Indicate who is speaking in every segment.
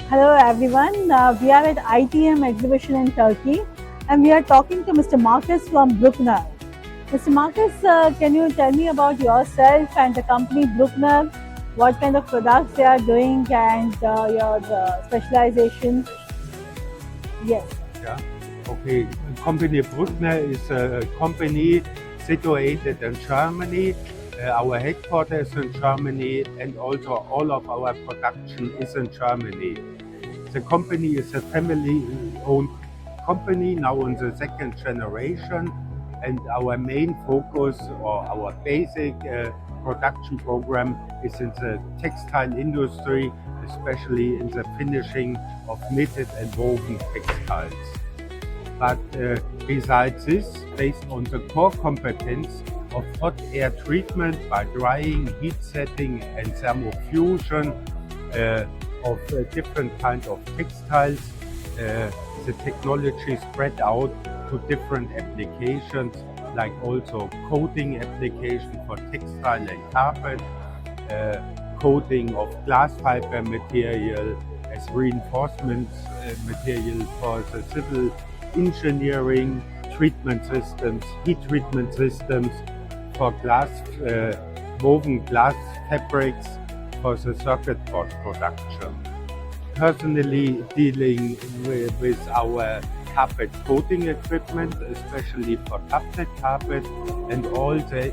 Speaker 1: Hello everyone, we are at ITM exhibition in Turkey and we are talking to Mr. Markus from BRÜCKNER. Mr. Markus, can you tell me about yourself and the company BRÜCKNER, what kind of products they are doing and your specialization? Yes.
Speaker 2: Yeah. Okay. Company BRÜCKNER is a company situated in Germany. Our headquarters is in Germany and also all of our production is in Germany. The company is a family-owned company now in the second generation, and our main focus or our basic production program is in the textile industry, especially in the finishing of knitted and woven textiles. But besides this, based on the core competence of hot air treatment by drying, heat setting and thermofusion of different kinds of textiles, the technology spread out to different applications, like also coating application for textile and carpet, coating of glass fiber material as reinforcement material for the civil engineering, treatment systems, heat treatment systems for glass, woven glass fabrics for the circuit board production. Personally dealing with our carpet coating equipment, especially for tufted carpet, and all the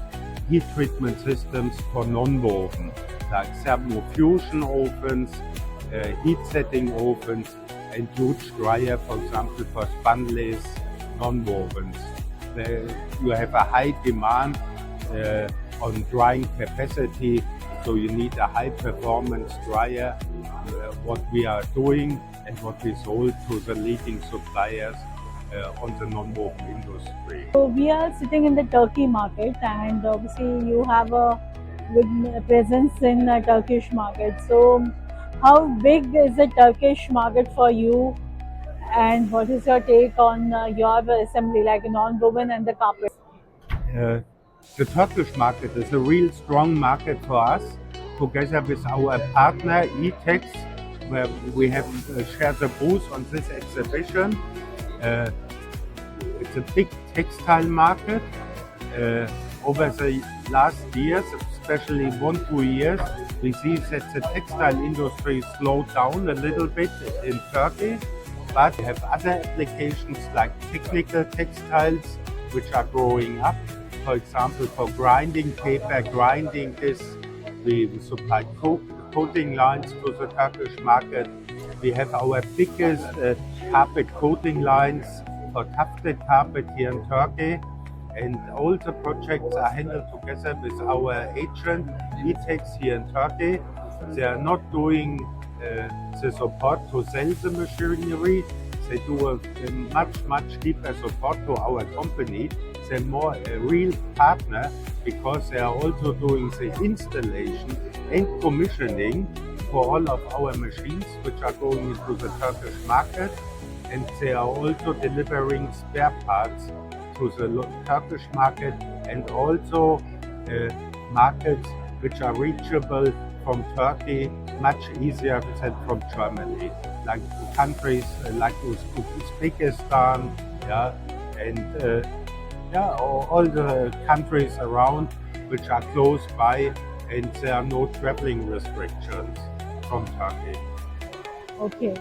Speaker 2: heat treatment systems for non-woven, like thermofusion ovens, heat setting ovens, and huge dryer, for example, for spunlace non-wovens. You have a high demand on drying capacity, so you need a high performance dryer, what we are doing and what we sold to the leading suppliers on the non-woven industry.
Speaker 1: So we are sitting in the Turkey market and obviously you have a good presence in the Turkish market. So how big is the Turkish market for you and what is your take on your assembly, like non-woven and the carpet?
Speaker 2: The Turkish market is a real strong market for us, together with our partner ETEX, where we have shared the booth on this exhibition. It's a big textile market. Over the last years, especially 1-2 years, we see that the textile industry slowed down a little bit in Turkey, but we have other applications like technical textiles, which are growing up. For example, for grinding paper, grinding this, we supply coating lines to the Turkish market. We have our biggest carpet coating lines for tufted carpet here in Turkey. And all the projects are handled together with our agent, ETEX here in Turkey. They are not doing the support to sell the machinery. They do a much deeper support to our company. They're more a real partner because they are also doing the installation and commissioning for all of our machines, which are going into the Turkish market. And they are also delivering spare parts to the Turkish market and also markets which are reachable from Turkey much easier than from Germany, like countries like Uzbekistan, yeah, and all the countries around which are close by, and there are no traveling restrictions from Turkey.
Speaker 1: Okay.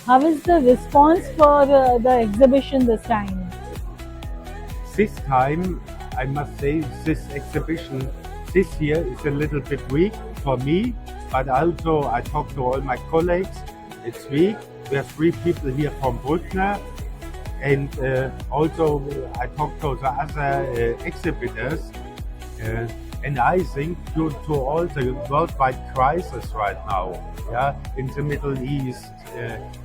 Speaker 1: How is the response for the exhibition this time?
Speaker 2: This time, I must say, this exhibition this year is a little bit weak for me, but also I talked to all my colleagues. It's weak. We have 3 people here from BRÜCKNER, and also I talked to the other exhibitors. And I think due to all the worldwide crisis right now, yeah, in the Middle East,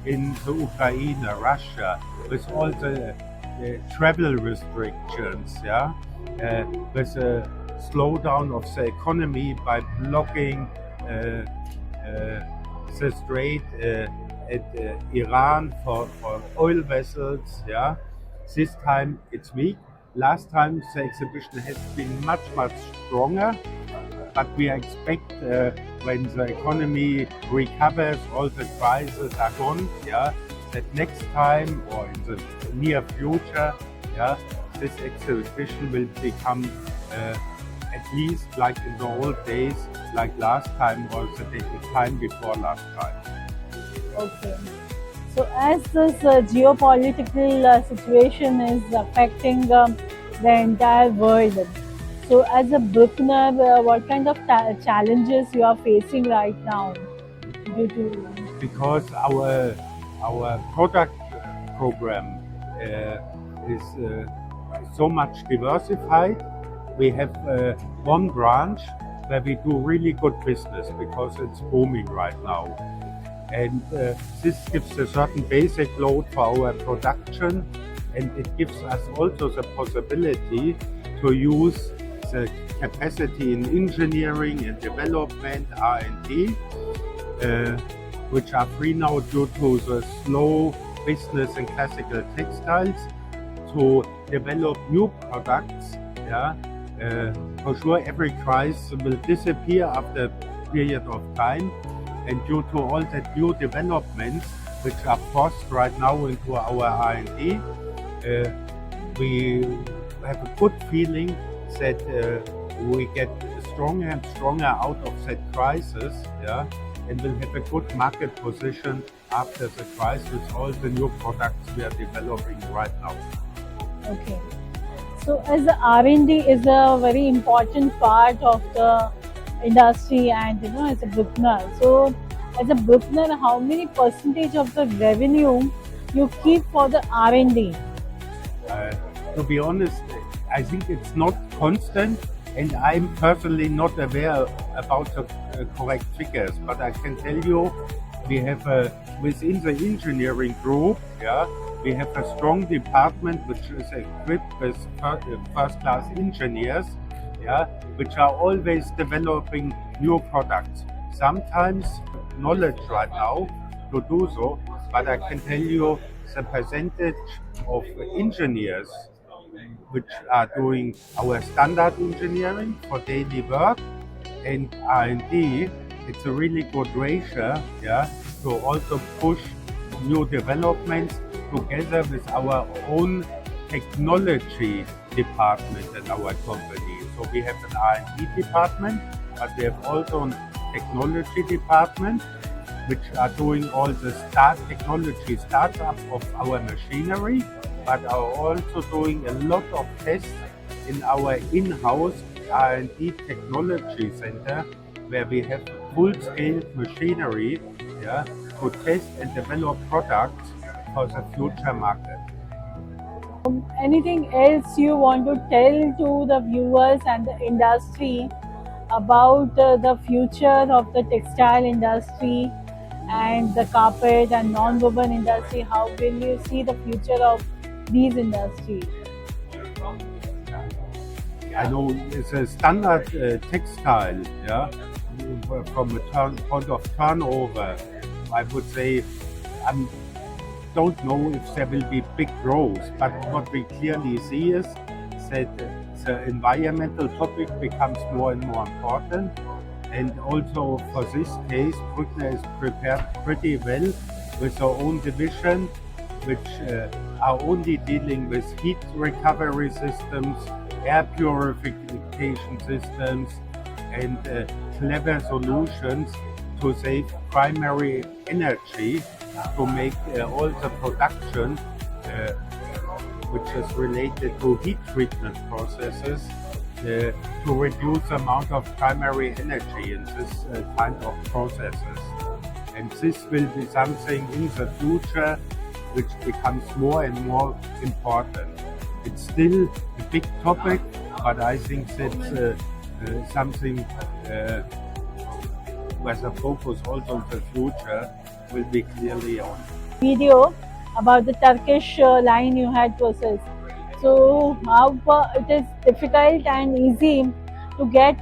Speaker 2: in the Ukraine, Russia, with all the travel restrictions, yeah, with a slowdown of the economy by blocking the strait at Iran for oil vessels, yeah. This time it's weak, Last time the exhibition has been much stronger, but we expect when the economy recovers, all the crises are gone, yeah, that next time or in the near future, yeah, this exhibition will become at least like in the old days, like last time or the time before last time.
Speaker 1: Okay. So as this geopolitical situation is affecting the entire world, so as a Bruckner, what kind of challenges you are facing right now due to?
Speaker 2: Because our product program is so much diversified. We have one branch where we do really good business because it's booming right now. And this gives a certain basic load for our production, and it gives us also the possibility to use the capacity in engineering and development, R&D, which are free now due to the slow business in classical textiles, to develop new products. Yeah, for sure, every crisis will disappear after a period of time, and due to all the new developments which are forced right now into our R&D, we have a good feeling that we get stronger and stronger out of that crisis, yeah, and will have a good market position after the crisis with all the new products we are developing right now.
Speaker 1: Okay. So as the R&D is a very important part of the industry, and as a Bruckner. So as a Bruckner, how many percentage of the revenue you keep for the R&D?
Speaker 2: To be honest, I think it's not constant, and I'm personally not aware about the correct figures. But I can tell you, we have within the engineering group, yeah, we have a strong department which is equipped with first-class engineers, yeah, which are always developing new products. Sometimes knowledge right now to do so, but I can tell you the percentage of engineers which are doing our standard engineering for daily work and R&D, it's a really good ratio, yeah, to also push new developments together with our own technology department in our company. So we have an R&D department, but we have also a technology department which are doing all the technology startup of our machinery, but are also doing a lot of tests in our in-house R&D technology center, where we have full-scale machinery, yeah, to test and develop products for the future market.
Speaker 1: Anything else you want to tell to the viewers and the industry about the future of the textile industry and the carpet and non-woven industry? How will you see the future of these industries?
Speaker 2: I know it's a standard textile, yeah, from a point of turnover. I would say I don't know if there will be big growth, but what we clearly see is that the environmental topic becomes more and more important. And also for this case, Bruckner is prepared pretty well with our own division, which are only dealing with heat recovery systems, air purification systems, and clever solutions to save primary energy to make all the production which is related to heat treatment processes to reduce the amount of primary energy in this kind of processes. And this will be something in the future which becomes more and more important. It's still a big topic, but I think that's something where the focus also in the future will be clearly on.
Speaker 1: Video about the Turkish line you had processed. So how it is difficult and easy to get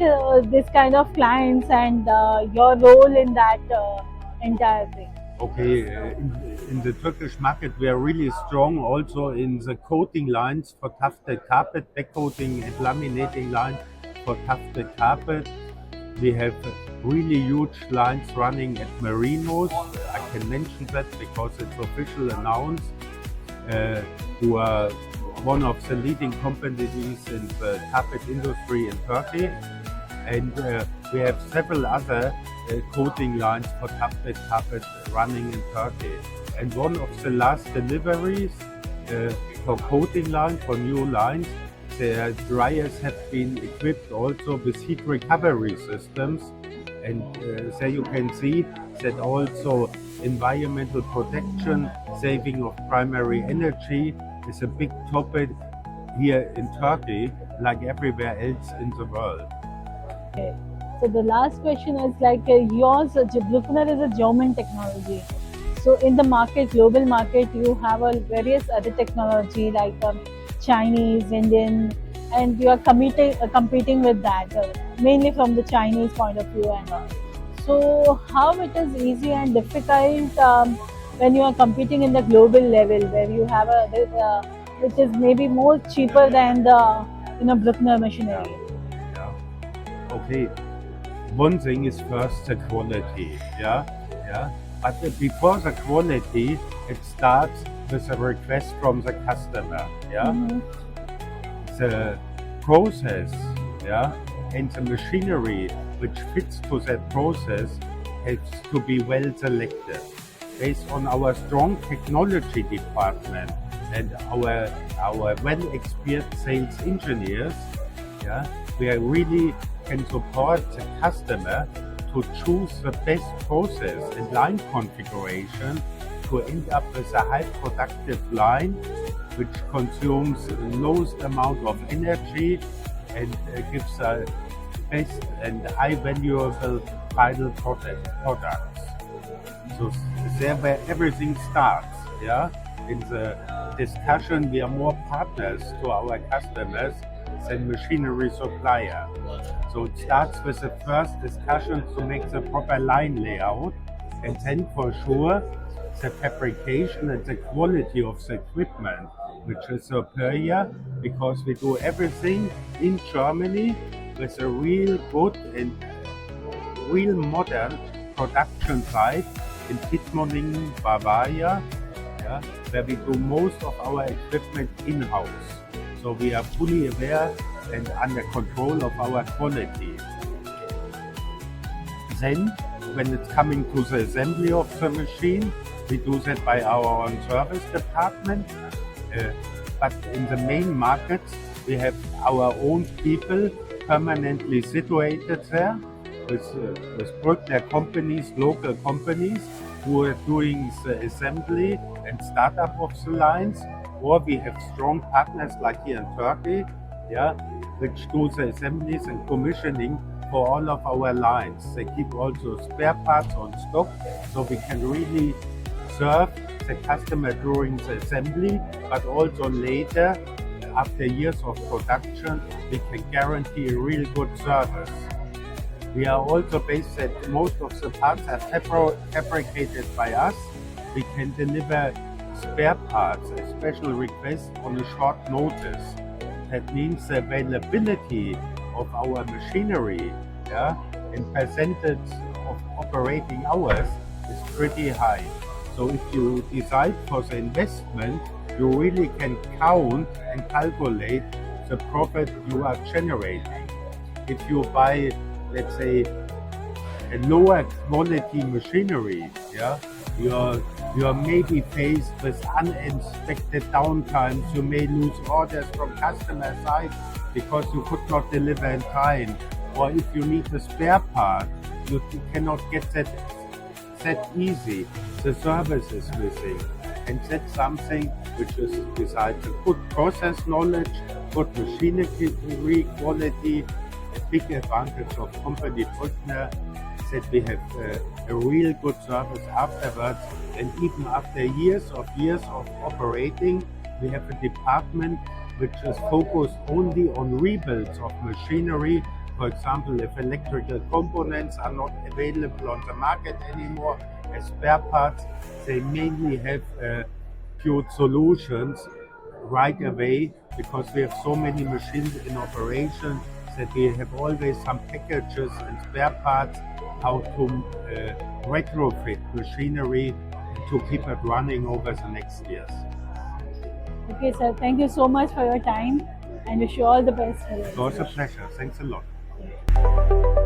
Speaker 1: this kind of clients, and your role in that entire thing?
Speaker 2: Okay, in the Turkish market, we are really strong also in the coating lines for tufted carpet, backcoating and laminating line for tufted carpet. We have really huge lines running at Merinos. I can mention that because it's official announced, who are one of the leading companies in the carpet industry in Turkey. And we have several other coating lines for tufted carpet running in Turkey. And one of the last deliveries for coating line, for new lines, the dryers have been equipped also with heat recovery systems. And there you can see that also environmental protection, saving of primary energy is a big topic here in Turkey, like everywhere else in the world.
Speaker 1: Okay. So the last question is like yours, Bruckner is a German technology. So in the market, global market, you have a various other technology like Chinese, Indian, and you are competing with that mainly from the Chinese point of view and all. So how it is easy and difficult when you are competing in the global level where you have a which is maybe more cheaper than the Bruckner machinery.
Speaker 2: Yeah. Okay. One thing is first the quality. Yeah. Yeah. But before the quality, it starts with a request from the customer. Yeah. The process, yeah, and the machinery which fits to that process has to be well selected. Based on our strong technology department and our well-experienced sales engineers, yeah, we are really can support the customer to choose the best process and line configuration to end up with a high productive line which consumes the lowest amount of energy and gives a best and high valuable final products. So there where everything starts, yeah. In the discussion, we are more partners to our customers than machinery supplier. So it starts with the first discussion to make the proper line layout, and then for sure the fabrication and the quality of the equipment, which is superior because we do everything in Germany with a real good and real modern production site in Tittmoningen, Bavaria, yeah, where we do most of our equipment in-house. So we are fully aware and under control of our quality. Then, when it's coming to the assembly of the machine, we do that by our own service department. But in the main markets, we have our own people permanently situated there with BRÜCKNER companies, local companies who are doing the assembly and startup of the lines. Or we have strong partners like here in Turkey, yeah, which do the assemblies and commissioning for all of our lines. They keep also spare parts on stock, so we can really serve the customer during the assembly, but also later, after years of production, we can guarantee a real good service. We are also based that most of the parts are fabricated by us. We can deliver spare parts, a special request on a short notice. That means the availability of our machinery, yeah, in percentage of operating hours is pretty high. So if you decide for the investment, you really can count and calculate the profit you are generating. If you buy, let's say, a lower quality machinery, yeah, you're maybe faced with unexpected downtimes. You may lose orders from customer side because you could not deliver in time. Or if you need a spare part, you cannot get that easy. The service is missing. And that's something which is besides a good process knowledge, good machinery quality, a big advantage of company BRÜCKNER that we have a real good service afterwards, and even after years of operating, we have a department which is focused only on rebuilds of machinery. For example, if electrical components are not available on the market anymore, as spare parts, they mainly have few solutions right away because we have so many machines in operation that we have always some packages and spare parts how to retrofit machinery to keep it running over the next years.
Speaker 1: Okay, sir. Thank you so much for your time and wish you all the best for
Speaker 2: It was a
Speaker 1: it.
Speaker 2: pleasure. Thanks a lot.